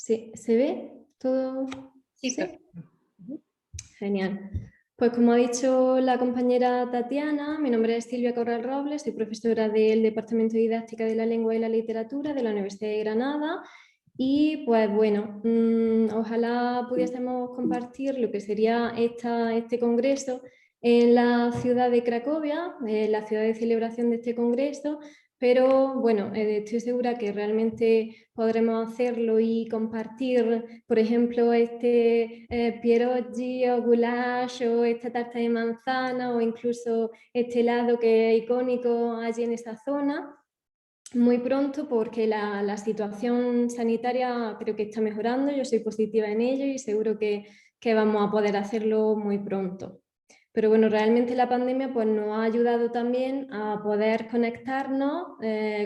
Sí, ¿se ve todo? Sí. ¿Sí? Genial. Pues como ha dicho la compañera Tatiana, mi nombre es Silvia Corral Robles, soy profesora del Departamento de Didáctica de la Lengua y la Literatura de la Universidad de Granada y pues bueno, ojalá pudiésemos compartir lo que sería este congreso en la ciudad de Cracovia, la ciudad de celebración de este congreso, pero bueno, estoy segura que realmente podremos hacerlo y compartir, por ejemplo, este pierogi o goulash o esta tarta de manzana o incluso este helado que es icónico allí en esta zona muy pronto porque la situación sanitaria creo que está mejorando, yo soy positiva en ello y seguro que vamos a poder hacerlo muy pronto. Pero bueno, realmente la pandemia pues, nos ha ayudado también a poder conectarnos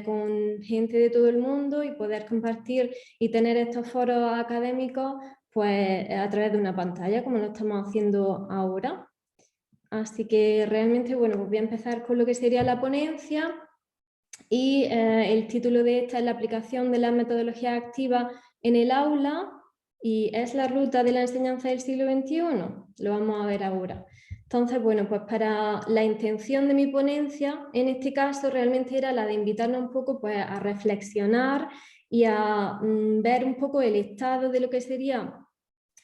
con gente de todo el mundo y poder compartir y tener estos foros académicos pues, a través de una pantalla, como lo estamos haciendo ahora. Así que realmente, bueno, pues voy a empezar con lo que sería la ponencia y el título de esta es la aplicación de la metodología activa en el aula y es la ruta de la enseñanza del siglo XXI. Lo vamos a ver ahora. Entonces, bueno, pues para la intención de mi ponencia, en este caso realmente era la de invitarnos un poco pues, a reflexionar y a ver un poco el estado de lo que sería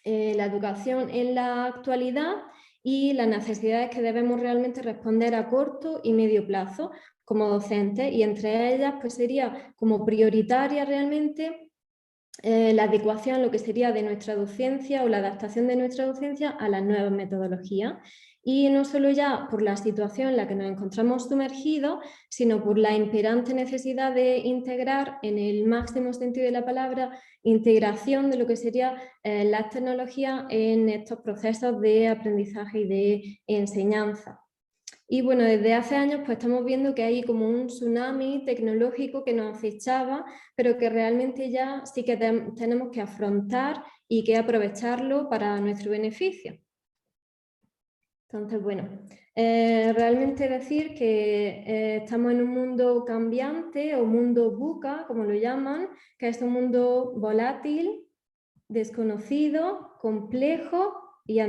la educación en la actualidad y las necesidades que debemos realmente responder a corto y medio plazo como docentes, y entre ellas pues sería como prioritaria realmente la adecuación, lo que sería de nuestra docencia o la adaptación de nuestra docencia a las nuevas metodologías. Y no solo ya por la situación en la que nos encontramos sumergidos, sino por la imperante necesidad de integrar en el máximo sentido de la palabra, integración de lo que sería las tecnologías en estos procesos de aprendizaje y de enseñanza. Y bueno, desde hace años pues estamos viendo que hay como un tsunami tecnológico que nos acechaba, pero que realmente ya sí que tenemos que afrontar y que aprovecharlo para nuestro beneficio. Entonces, bueno, realmente decir que estamos en un mundo cambiante o mundo VUCA, como lo llaman, que es un mundo volátil, desconocido, complejo y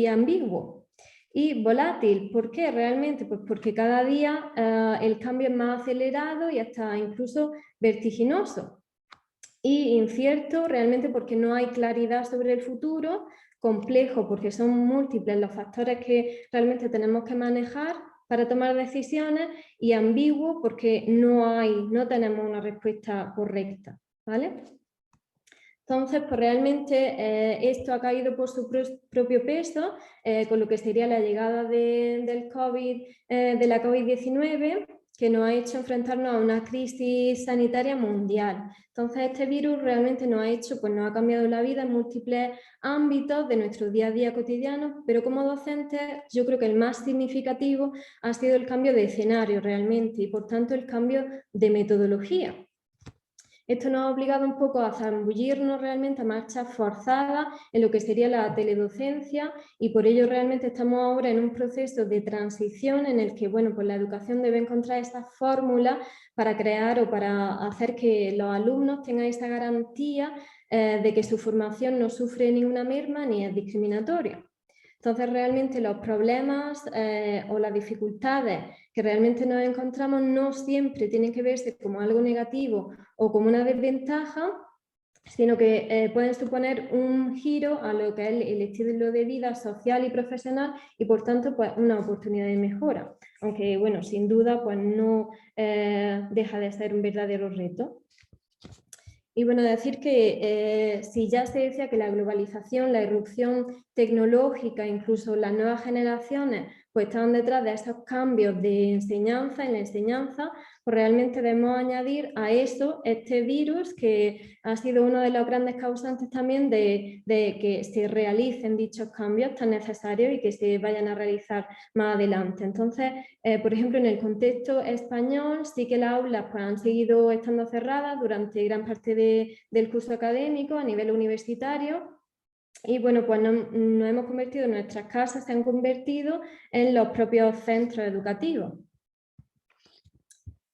ambiguo. Y volátil, ¿por qué realmente? Pues porque cada día el cambio es más acelerado y hasta incluso vertiginoso. Y incierto realmente porque no hay claridad sobre el futuro, complejo porque son múltiples los factores que realmente tenemos que manejar para tomar decisiones y ambiguo porque no tenemos una respuesta correcta, ¿vale? Entonces, pues realmente esto ha caído por su propio peso con lo que sería la llegada del COVID, de la COVID-19, que nos ha hecho enfrentarnos a una crisis sanitaria mundial. Entonces, este virus realmente nos ha cambiado la vida en múltiples ámbitos de nuestro día a día cotidiano, pero como docentes yo creo que el más significativo ha sido el cambio de escenario realmente y por tanto el cambio de metodología. Esto nos ha obligado un poco a zambullirnos realmente a marchas forzadas en lo que sería la teledocencia y por ello realmente estamos ahora en un proceso de transición en el que bueno, pues la educación debe encontrar esas fórmulas para crear o para hacer que los alumnos tengan esa garantía de que su formación no sufre ninguna merma ni es discriminatoria. Entonces, realmente los problemas o las dificultades que realmente nos encontramos no siempre tienen que verse como algo negativo o como una desventaja, sino que pueden suponer un giro a lo que es el estilo de vida social y profesional y por tanto pues, una oportunidad de mejora. Aunque bueno, sin duda pues, no deja de ser un verdadero reto. Y bueno, decir que si ya se decía que la globalización, la irrupción tecnológica, incluso las nuevas generaciones, pues estaban detrás de esos cambios de enseñanza en la enseñanza, pues realmente debemos añadir a eso este virus que ha sido uno de los grandes causantes también de que se realicen dichos cambios tan necesarios y que se vayan a realizar más adelante. Entonces, por ejemplo, en el contexto español sí que las aulas pues, han seguido estando cerradas durante gran parte del curso académico a nivel universitario. Y bueno, pues nos hemos convertido, nuestras casas se han convertido en los propios centros educativos.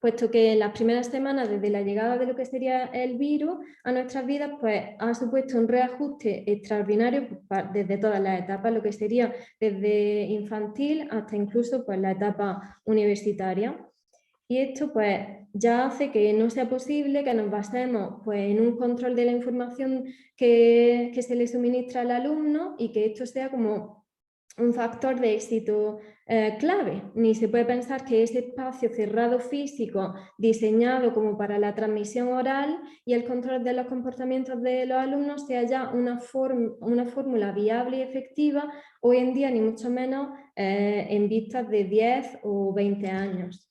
puesto que en las primeras semanas desde la llegada de lo que sería el virus a nuestras vidas, pues ha supuesto un reajuste extraordinario desde todas las etapas, lo que sería desde infantil hasta incluso pues, la etapa universitaria. Y esto pues ya hace que no sea posible que nos basemos pues, en un control de la información que se le suministra al alumno y que esto sea como un factor de éxito clave. Ni se puede pensar que ese espacio cerrado físico diseñado como para la transmisión oral y el control de los comportamientos de los alumnos sea ya una fórmula viable y efectiva hoy en día, ni mucho menos en vistas de 10 o 20 años.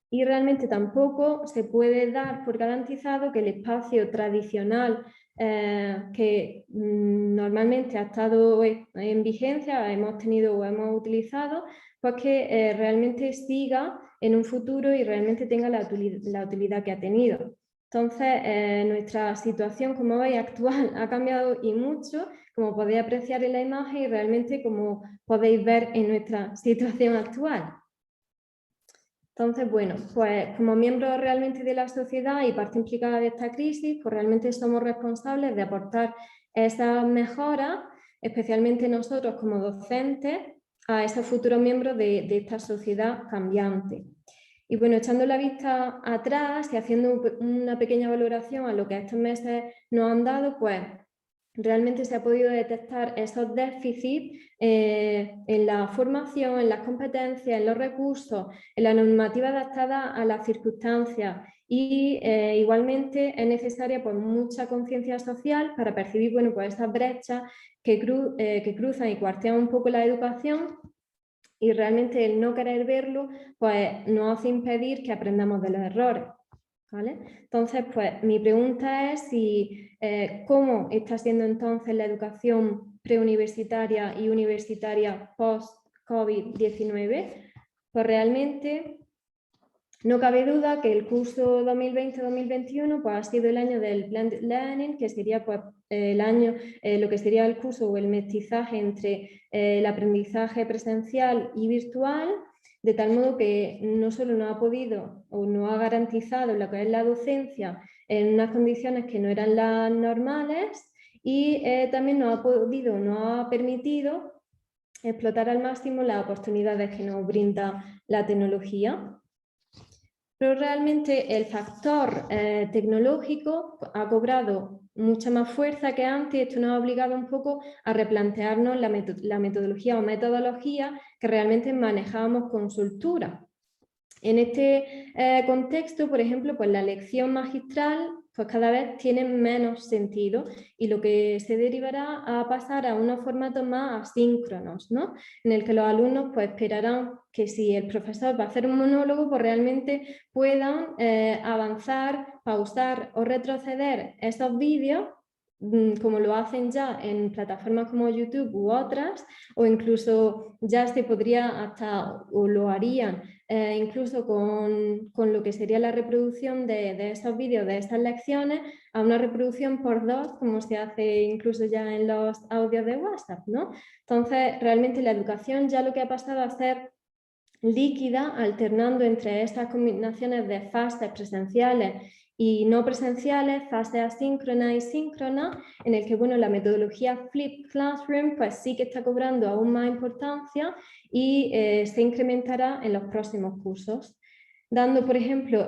Y realmente tampoco se puede dar por garantizado que el espacio tradicional que normalmente ha estado en vigencia, hemos tenido o hemos utilizado, pues que realmente siga en un futuro y realmente tenga la utilidad que ha tenido. Entonces, nuestra situación, como veis, actual ha cambiado y mucho, como podéis apreciar en la imagen y realmente como podéis ver en nuestra situación actual. Entonces, bueno, pues como miembros realmente de la sociedad y parte implicada de esta crisis, pues realmente somos responsables de aportar esas mejoras, especialmente nosotros como docentes, a esos futuros miembros de esta sociedad cambiante. Y bueno, echando la vista atrás y haciendo una pequeña valoración a lo que estos meses nos han dado, pues realmente se ha podido detectar esos déficits en la formación, en las competencias, en los recursos, en la normativa adaptada a las circunstancias y igualmente es necesaria pues, mucha conciencia social para percibir bueno, pues, esas brechas que cruzan y cuartean un poco la educación y realmente el no querer verlo pues, nos hace impedir que aprendamos de los errores. ¿Vale? Entonces, pues mi pregunta es si, cómo está siendo entonces la educación preuniversitaria y universitaria post-COVID-19. Pues realmente no cabe duda que el curso 2020-2021 pues, ha sido el año del blended learning, que sería pues, el año, lo que sería el curso o el mestizaje entre el aprendizaje presencial y virtual, de tal modo que no solo no ha podido o no ha garantizado lo que es la docencia en unas condiciones que no eran las normales y también no ha podido, no ha permitido explotar al máximo las oportunidades que nos brinda la tecnología. Pero realmente el factor tecnológico ha cobrado mucha más fuerza que antes y esto nos ha obligado un poco a replantearnos la metodología o metodología que realmente manejábamos con soltura. En este contexto, por ejemplo, pues la lección magistral pues cada vez tiene menos sentido y lo que se derivará a pasar a unos formatos más asíncronos, ¿no? En el que los alumnos pues, esperarán que si el profesor va a hacer un monólogo, pues realmente puedan avanzar, pausar o retroceder esos vídeos como lo hacen ya en plataformas como YouTube u otras, o incluso ya se podría hasta, o lo harían, incluso con lo que sería la reproducción de esos vídeos, de estas lecciones, a una reproducción por 2, como se hace incluso ya en los audios de WhatsApp, ¿no? Entonces, realmente la educación ya lo que ha pasado a ser líquida, alternando entre estas combinaciones de fases presenciales y no presenciales, fases asíncronas y síncronas, en el que bueno, la metodología Flipped Classroom pues sí que está cobrando aún más importancia y se incrementará en los próximos cursos, dando, por ejemplo,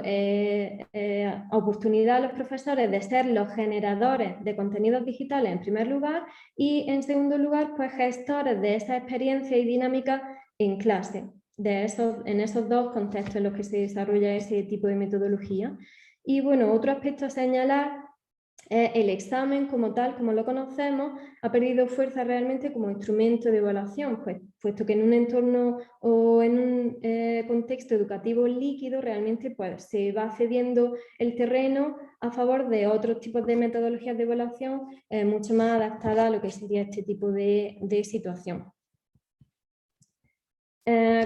oportunidad a los profesores de ser los generadores de contenidos digitales en primer lugar y en segundo lugar, pues gestores de esa experiencia y dinámica en clase. En esos dos contextos en los que se desarrolla ese tipo de metodología. Y bueno, otro aspecto a señalar es el examen como tal, como lo conocemos, ha perdido fuerza realmente como instrumento de evaluación, puesto que en un entorno o en un contexto educativo líquido realmente pues, se va cediendo el terreno a favor de otros tipos de metodologías de evaluación mucho más adaptadas a lo que sería este tipo de situación.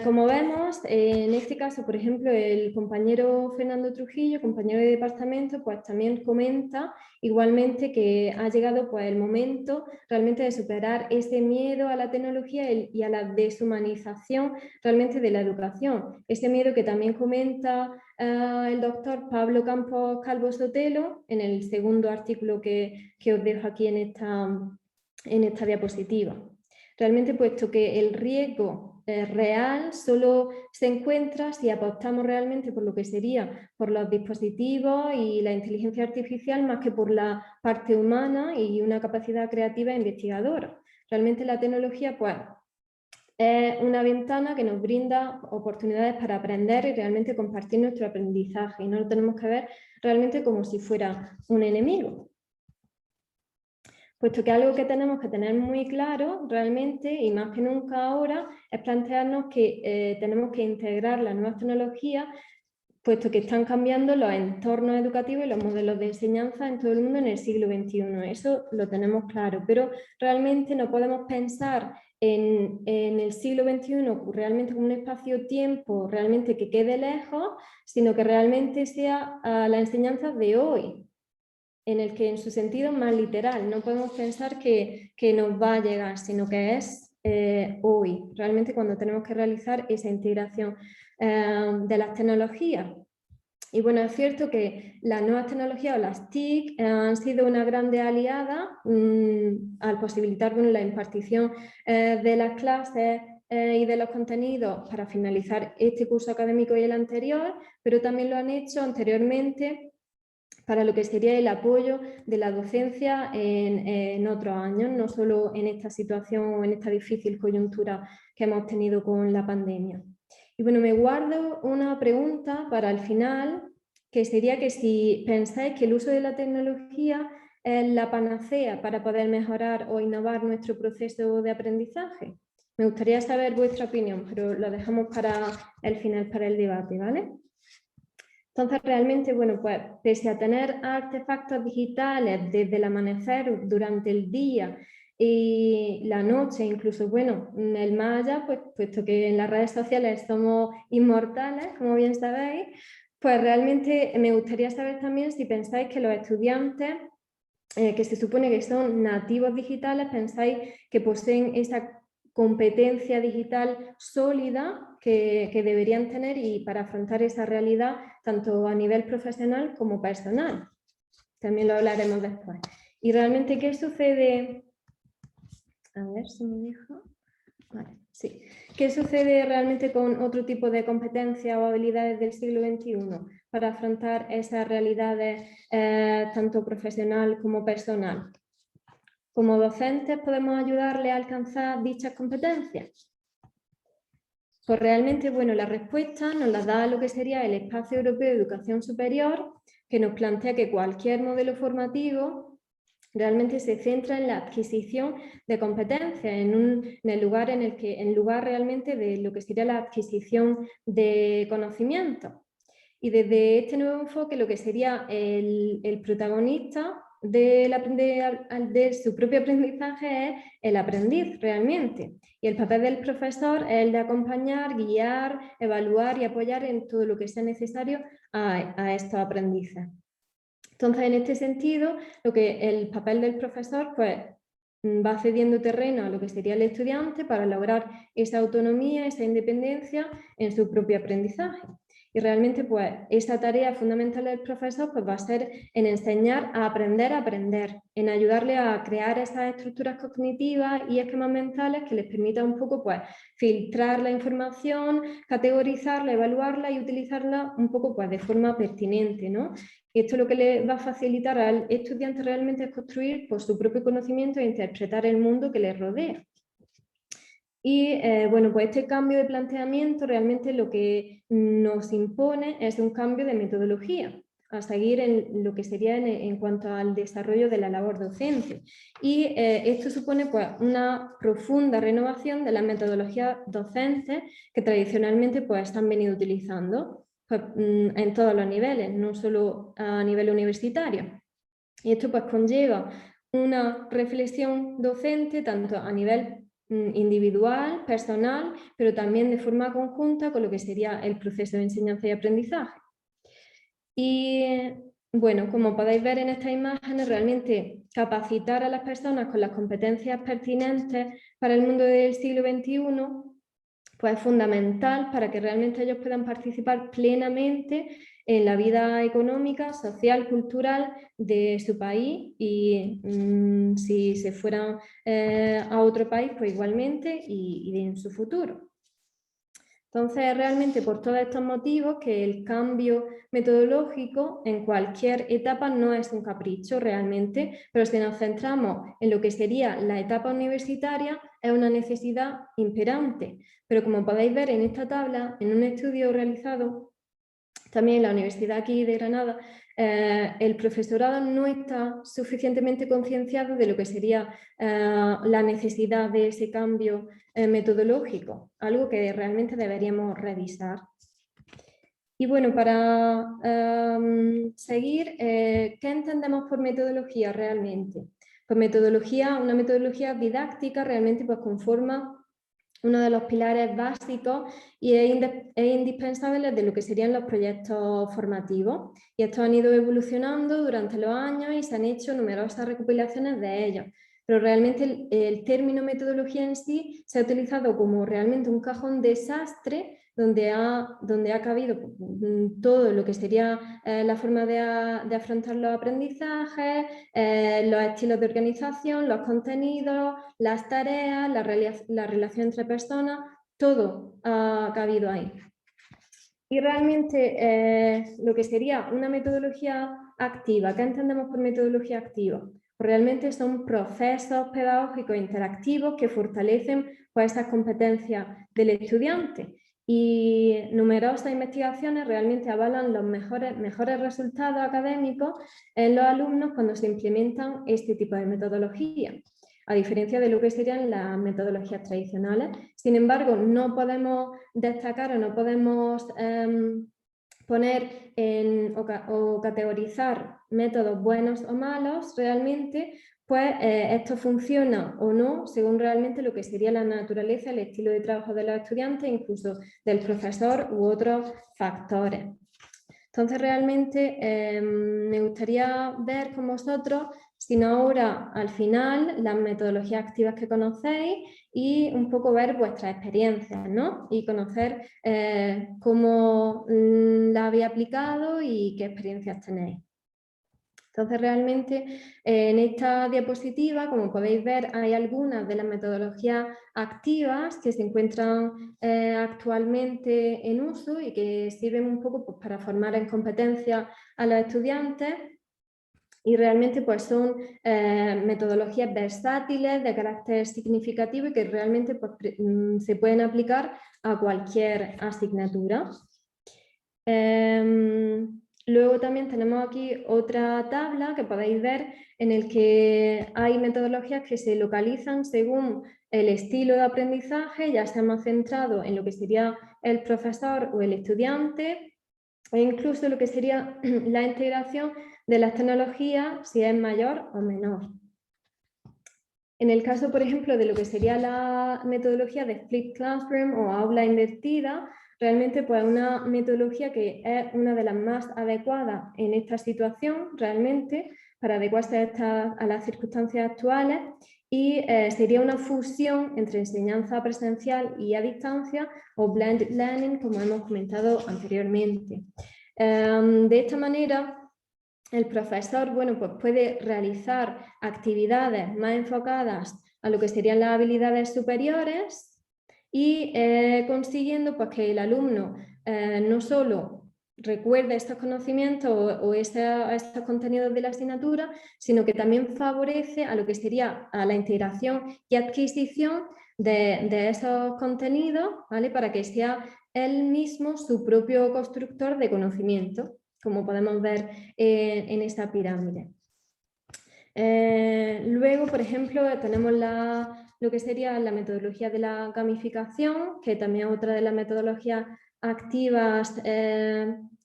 Como vemos, en este caso, por ejemplo, el compañero Fernando Trujillo, compañero de departamento, pues también comenta igualmente que ha llegado pues, el momento realmente de superar ese miedo a la tecnología y a la deshumanización realmente de la educación. Ese miedo que también comenta el doctor Pablo Campos Calvo Sotelo en el segundo artículo que os dejo aquí en esta diapositiva. Realmente puesto que el riesgo real solo se encuentra si apostamos realmente por lo que sería por los dispositivos y la inteligencia artificial más que por la parte humana y una capacidad creativa e investigadora. Realmente la tecnología pues, es una ventana que nos brinda oportunidades para aprender y realmente compartir nuestro aprendizaje y no lo tenemos que ver realmente como si fuera un enemigo. Puesto que algo que tenemos que tener muy claro realmente, y más que nunca ahora, es plantearnos que tenemos que integrar las nuevas tecnologías, puesto que están cambiando los entornos educativos y los modelos de enseñanza en todo el mundo en el siglo XXI. Eso lo tenemos claro, pero realmente no podemos pensar en el siglo XXI realmente como un espacio-tiempo realmente que quede lejos, sino que realmente sea la enseñanza de hoy, en el que en su sentido más literal, no podemos pensar que nos va a llegar, sino que es hoy, realmente cuando tenemos que realizar esa integración de las tecnologías. Y bueno, es cierto que las nuevas tecnologías o las TIC han sido una grande aliada al posibilitar la impartición de las clases y de los contenidos para finalizar este curso académico y el anterior, pero también lo han hecho anteriormente para lo que sería el apoyo de la docencia en otros años, no solo en esta situación o en esta difícil coyuntura que hemos tenido con la pandemia. Y bueno, me guardo una pregunta para el final, que sería que si pensáis que el uso de la tecnología es la panacea para poder mejorar o innovar nuestro proceso de aprendizaje. Me gustaría saber vuestra opinión, pero lo dejamos para el final, para el debate, ¿vale? Entonces, realmente, bueno, pues pese a tener artefactos digitales desde el amanecer, durante el día y la noche, incluso, bueno, el más allá, pues puesto que en las redes sociales somos inmortales, como bien sabéis, pues realmente me gustaría saber también si pensáis que los estudiantes que se supone que son nativos digitales, pensáis que poseen esa competencia digital sólida que deberían tener y para afrontar esa realidad tanto a nivel profesional como personal. También lo hablaremos después. Y realmente, ¿qué sucede? A ver si me deja. Vale, sí. ¿Qué sucede realmente con otro tipo de competencias o habilidades del siglo XXI para afrontar esas realidades tanto profesional como personal? Como docentes podemos ayudarle a alcanzar dichas competencias. Pues realmente, bueno, la respuesta nos la da lo que sería el Espacio Europeo de Educación Superior, que nos plantea que cualquier modelo formativo realmente se centra en la adquisición de competencias, en el lugar en el que, en lugar realmente de lo que sería la adquisición de conocimiento. Y desde este nuevo enfoque, lo que sería el protagonista de su propio aprendizaje es el aprendiz realmente. Y el papel del profesor es el de acompañar, guiar, evaluar y apoyar en todo lo que sea necesario a estos aprendices. Entonces, en este sentido, lo que el papel del profesor pues, va cediendo terreno a lo que sería el estudiante para lograr esa autonomía, esa independencia en su propio aprendizaje. Y realmente pues, esa tarea fundamental del profesor pues, va a ser en enseñar a aprender, en ayudarle a crear esas estructuras cognitivas y esquemas mentales que les permitan un poco pues, filtrar la información, categorizarla, evaluarla y utilizarla un poco pues, de forma pertinente, ¿no? Y esto lo que le va a facilitar al estudiante realmente es construir por su propio conocimiento e interpretar el mundo que le rodea. Y bueno, pues este cambio de planteamiento realmente lo que nos impone es un cambio de metodología a seguir en lo que sería en cuanto al desarrollo de la labor docente. Y esto supone pues, una profunda renovación de las metodologías docentes que tradicionalmente pues, se han venido utilizando pues, en todos los niveles, no solo a nivel universitario. Y esto pues conlleva una reflexión docente tanto a nivel individual, personal, pero también de forma conjunta con lo que sería el proceso de enseñanza y aprendizaje. Y bueno, como podéis ver en estas imágenes, realmente capacitar a las personas con las competencias pertinentes para el mundo del siglo XXI pues es fundamental para que realmente ellos puedan participar plenamente en la vida económica, social, cultural de su país y si se fueran a otro país, pues igualmente y en su futuro. Entonces, realmente por todos estos motivos que el cambio metodológico en cualquier etapa no es un capricho realmente, pero si nos centramos en lo que sería la etapa universitaria, es una necesidad imperante. Pero como podéis ver en esta tabla, en un estudio realizado también en la Universidad aquí de Granada, el profesorado no está suficientemente concienciado de lo que sería la necesidad de ese cambio metodológico, algo que realmente deberíamos revisar. Y bueno, para seguir, ¿qué entendemos por metodología realmente? Pues una metodología didáctica realmente pues conforma uno de los pilares básicos y es indispensable de lo que serían los proyectos formativos. Y estos han ido evolucionando durante los años y se han hecho numerosas recopilaciones de ellos. Pero realmente el término metodología en sí se ha utilizado como realmente un cajón desastre donde ha cabido todo lo que sería la forma de afrontar los aprendizajes, los estilos de organización, los contenidos, las tareas, la relación entre personas, todo ha cabido ahí. Y realmente lo que sería una metodología activa, ¿qué entendemos por metodología activa? Realmente son procesos pedagógicos interactivos que fortalecen pues, esas competencias del estudiante. Y numerosas investigaciones realmente avalan los mejores resultados académicos en los alumnos cuando se implementan este tipo de metodología, a diferencia de lo que serían las metodologías tradicionales. Sin embargo, no podemos destacar o no podemos poner o categorizar métodos buenos o malos realmente, pues esto funciona o no según realmente lo que sería la naturaleza, el estilo de trabajo de los estudiantes, incluso del profesor u otros factores. Entonces realmente me gustaría ver con vosotros, si no ahora, al final, las metodologías activas que conocéis y un poco ver vuestras experiencias, ¿no? Y conocer cómo la habéis aplicado y qué experiencias tenéis. Entonces, realmente en esta diapositiva, como podéis ver, hay algunas de las metodologías activas que se encuentran actualmente en uso y que sirven un poco pues, para formar en competencia a los estudiantes. Y realmente pues, son metodologías versátiles, de carácter significativo y que realmente pues, se pueden aplicar a cualquier asignatura. Luego también tenemos aquí otra tabla que podéis ver en el que hay metodologías que se localizan según el estilo de aprendizaje, ya sea más centrado en lo que sería el profesor o el estudiante, e incluso lo que sería la integración de las tecnologías, si es mayor o menor. En el caso, por ejemplo, de lo que sería la metodología de Flipped Classroom o aula invertida, realmente pues una metodología que es una de las más adecuadas en esta situación, realmente, para adecuarse a las circunstancias actuales y sería una fusión entre enseñanza presencial y a distancia o blended learning, como hemos comentado anteriormente. De esta manera, el profesor bueno, pues puede realizar actividades más enfocadas a lo que serían las habilidades superiores y consiguiendo pues, que el alumno no solo recuerde estos conocimientos o estos contenidos de la asignatura, sino que también favorece a lo que sería a la integración y adquisición de esos contenidos, ¿vale? Para que sea él mismo su propio constructor de conocimiento, como podemos ver en esta pirámide. Luego, por ejemplo, tenemos lo que sería la metodología de la gamificación, que también es otra de las metodologías activas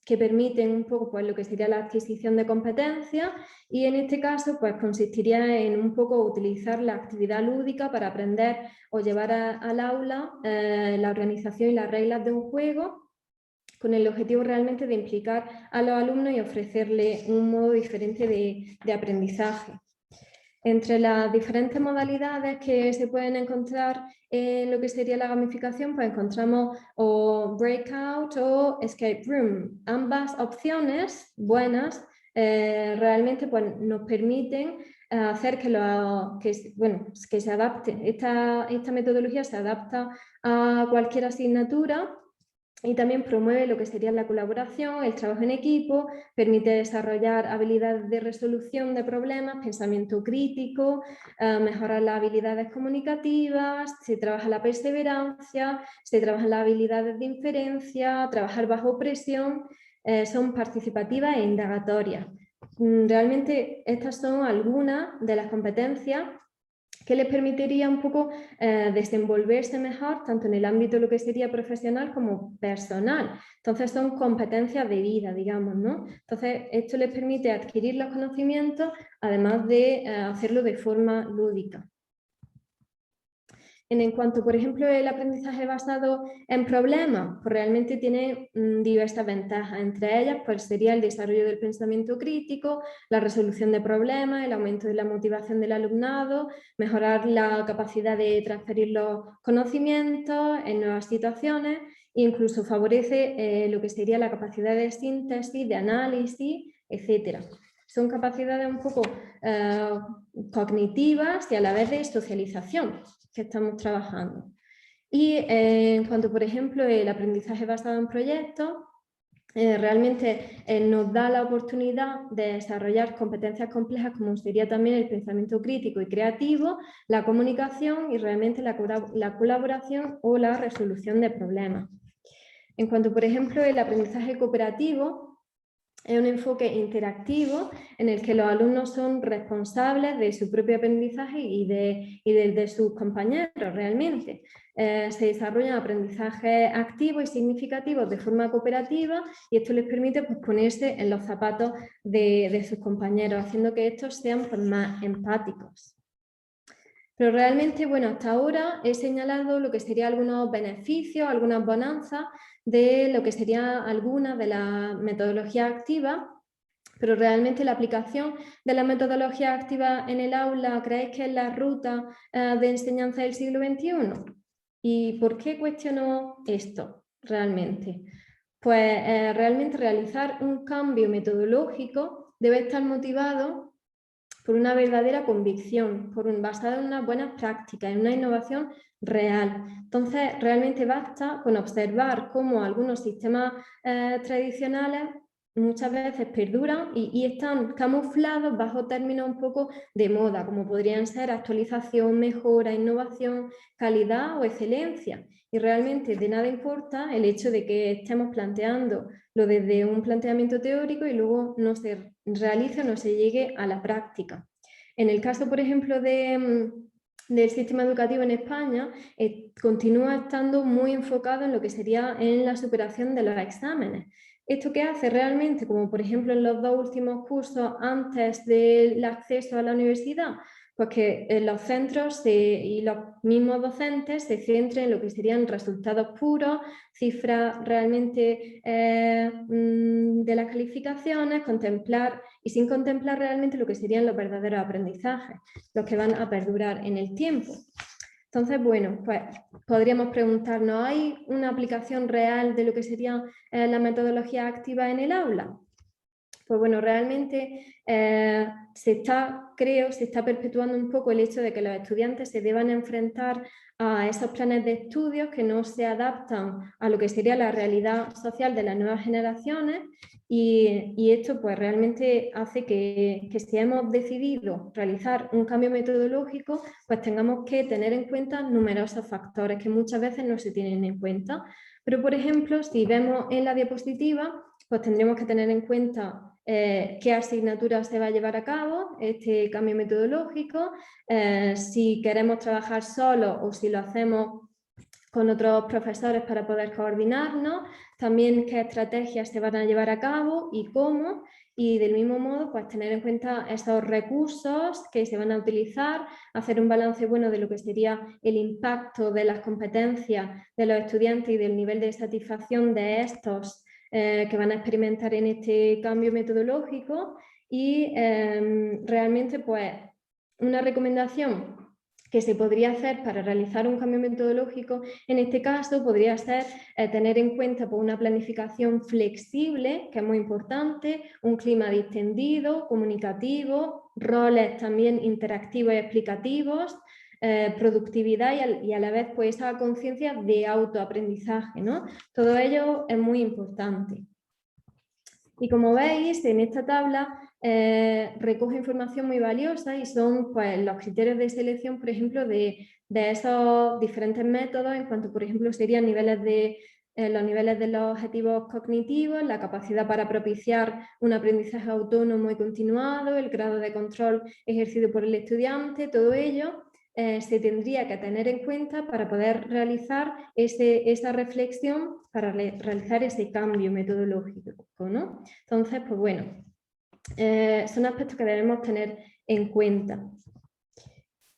que permiten un poco pues, lo que sería la adquisición de competencias, y en este caso pues, consistiría en un poco utilizar la actividad lúdica para aprender o llevar al aula la organización y las reglas de un juego, con el objetivo realmente de implicar a los alumnos y ofrecerles un modo diferente de aprendizaje. Entre las diferentes modalidades que se pueden encontrar en lo que sería la gamificación, pues encontramos o breakout o escape room. Ambas opciones buenas realmente pues, nos permiten hacer que se adapte. Esta metodología se adapta a cualquier asignatura y también promueve lo que sería la colaboración, el trabajo en equipo, permite desarrollar habilidades de resolución de problemas, pensamiento crítico, mejorar las habilidades comunicativas, se trabaja la perseverancia, se trabajan las habilidades de inferencia, trabajar bajo presión, son participativas e indagatorias. Realmente estas son algunas de las competencias que les permitiría un poco desenvolverse mejor tanto en el ámbito de lo que sería profesional como personal. Entonces son competencias de vida, digamos, ¿no? Entonces esto les permite adquirir los conocimientos, además de hacerlo de forma lúdica. En cuanto, por ejemplo, el aprendizaje basado en problemas, pues realmente tiene diversas ventajas. Entre ellas, pues sería el desarrollo del pensamiento crítico, la resolución de problemas, el aumento de la motivación del alumnado, mejorar la capacidad de transferir los conocimientos en nuevas situaciones, e incluso favorece lo que sería la capacidad de síntesis, de análisis, etcétera. Son capacidades un poco cognitivas y a la vez de socialización que estamos trabajando. Y en cuanto, por ejemplo, el aprendizaje basado en proyectos, realmente nos da la oportunidad de desarrollar competencias complejas como sería también el pensamiento crítico y creativo, la comunicación y realmente la colaboración o la resolución de problemas. En cuanto, por ejemplo, el aprendizaje cooperativo, es un enfoque interactivo en el que los alumnos son responsables de su propio aprendizaje y de sus compañeros realmente. Se desarrollan aprendizajes activos y significativos de forma cooperativa y esto les permite pues, ponerse en los zapatos de sus compañeros, haciendo que estos sean pues, más empáticos. Pero realmente, bueno, hasta ahora he señalado lo que serían algunos beneficios, algunas bonanzas de lo que sería alguna de las metodologías activas, pero realmente la aplicación de la metodología activa en el aula, ¿creéis que es la ruta de enseñanza del siglo XXI? ¿Y por qué cuestiono esto realmente? Pues realmente realizar un cambio metodológico debe estar motivado por una verdadera convicción, basada en unas buenas prácticas, en una innovación real. Entonces, realmente basta con observar cómo algunos sistemas tradicionales muchas veces perduran y están camuflados bajo términos un poco de moda, como podrían ser actualización, mejora, innovación, calidad o excelencia. Y realmente de nada importa el hecho de que estemos planteando lo desde un planteamiento teórico y luego no se realice o no se llegue a la práctica. En el caso, por ejemplo, del sistema educativo en España, continúa estando muy enfocado en lo que sería en la superación de los exámenes. ¿Esto qué hace realmente? Como por ejemplo en los 2 últimos cursos antes del acceso a la universidad, pues que los centros y los mismos docentes se centren en lo que serían resultados puros, cifras realmente de las calificaciones, y sin contemplar realmente lo que serían los verdaderos aprendizajes, los que van a perdurar en el tiempo. Entonces, bueno, pues podríamos preguntarnos, ¿hay una aplicación real de lo que sería la metodología activa en el aula? Pues bueno, realmente se está perpetuando un poco el hecho de que los estudiantes se deban enfrentar a esos planes de estudios que no se adaptan a lo que sería la realidad social de las nuevas generaciones y esto pues realmente hace que si hemos decidido realizar un cambio metodológico, pues tengamos que tener en cuenta numerosos factores que muchas veces no se tienen en cuenta. Pero por ejemplo, si vemos en la diapositiva, pues tendremos que tener en cuenta qué asignatura se va a llevar a cabo, este cambio metodológico, si queremos trabajar solos o si lo hacemos con otros profesores para poder coordinarnos, también qué estrategias se van a llevar a cabo y cómo, y del mismo modo pues tener en cuenta esos recursos que se van a utilizar, hacer un balance bueno de lo que sería el impacto de las competencias de los estudiantes y del nivel de satisfacción de estos que van a experimentar en este cambio metodológico y realmente pues una recomendación que se podría hacer para realizar un cambio metodológico, en este caso podría ser tener en cuenta pues, una planificación flexible, que es muy importante, un clima distendido, comunicativo, roles también interactivos y explicativos, productividad y a la vez pues, esa conciencia de autoaprendizaje, ¿no? Todo ello es muy importante. Y como veis, en esta tabla recoge información muy valiosa y son pues, los criterios de selección, por ejemplo, de esos diferentes métodos en cuanto, por ejemplo, serían los niveles de los objetivos cognitivos, la capacidad para propiciar un aprendizaje autónomo y continuado, el grado de control ejercido por el estudiante, todo ello se tendría que tener en cuenta para poder realizar esa reflexión, para realizar ese cambio metodológico, ¿no? Entonces, pues bueno, son aspectos que debemos tener en cuenta.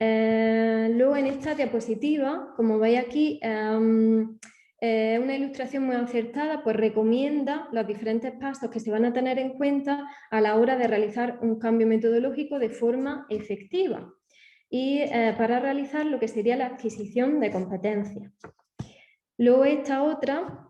Luego en esta diapositiva, como veis aquí, una ilustración muy acertada, pues recomienda los diferentes pasos que se van a tener en cuenta a la hora de realizar un cambio metodológico de forma efectiva y para realizar lo que sería la adquisición de competencias. Luego esta otra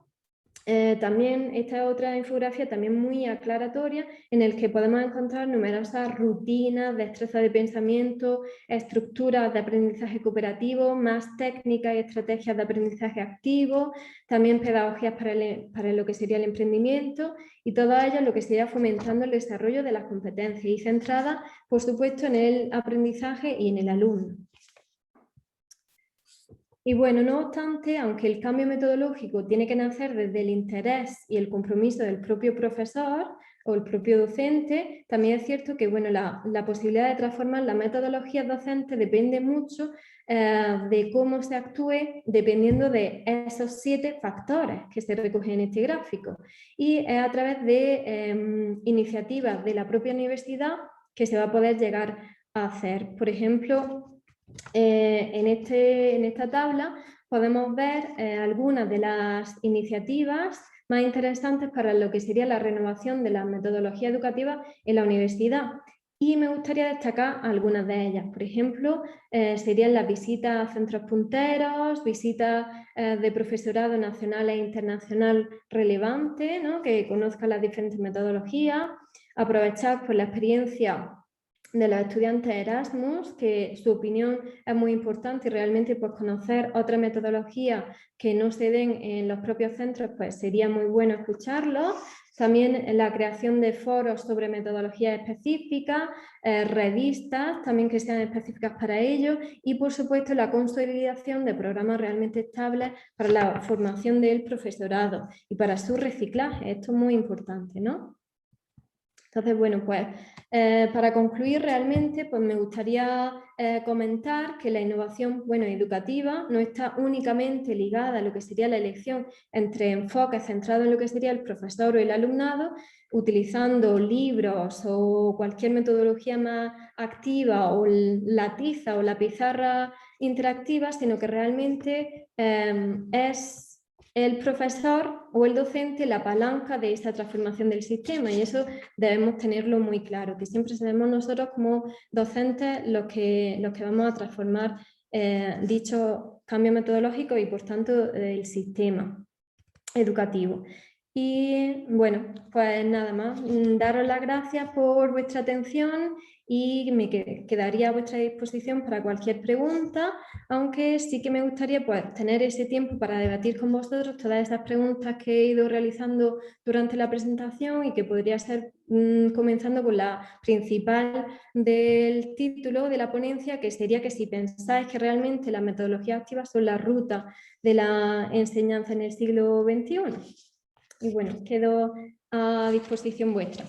infografía también muy aclaratoria en el que podemos encontrar numerosas rutinas, destrezas de pensamiento, estructuras de aprendizaje cooperativo, más técnicas y estrategias de aprendizaje activo, también pedagogías para lo que sería el emprendimiento y todo ello lo que sería fomentando el desarrollo de las competencias y centrada, por supuesto, en el aprendizaje y en el alumno. Y bueno, no obstante, aunque el cambio metodológico tiene que nacer desde el interés y el compromiso del propio profesor o el propio docente, también es cierto que bueno, la posibilidad de transformar la metodología docente depende mucho de cómo se actúe dependiendo de esos 7 factores que se recogen en este gráfico. Y es a través de iniciativas de la propia universidad que se va a poder llegar a hacer. Por ejemplo, en esta tabla podemos ver algunas de las iniciativas más interesantes para lo que sería la renovación de la metodología educativa en la universidad. Y me gustaría destacar algunas de ellas. Por ejemplo, serían las visitas a centros punteros, visitas de profesorado nacional e internacional relevante, ¿no? Que conozcan las diferentes metodologías, aprovechar pues, la experiencia de los estudiantes Erasmus, que su opinión es muy importante y realmente pues, conocer otra metodología que no se den en los propios centros, pues sería muy bueno escucharlo. También la creación de foros sobre metodologías específicas, revistas también que sean específicas para ello y por supuesto la consolidación de programas realmente estables para la formación del profesorado y para su reciclaje. Esto es muy importante, ¿no? Entonces, bueno, pues para concluir realmente pues me gustaría comentar que la innovación educativa no está únicamente ligada a lo que sería la elección entre enfoques centrados en lo que sería el profesor o el alumnado, utilizando libros o cualquier metodología más activa o la tiza o la pizarra interactiva, sino que realmente es el profesor o el docente la palanca de esa transformación del sistema y eso debemos tenerlo muy claro, que siempre seremos nosotros como docentes los que vamos a transformar dicho cambio metodológico y por tanto el sistema educativo. Y bueno, pues nada más, daros las gracias por vuestra atención y me quedaría a vuestra disposición para cualquier pregunta, aunque sí que me gustaría pues, tener ese tiempo para debatir con vosotros todas esas preguntas que he ido realizando durante la presentación y que podría ser comenzando con la principal del título de la ponencia, que sería que si pensáis que realmente las metodologías activas son la ruta de la enseñanza en el siglo XXI. Y bueno, quedo a disposición vuestra.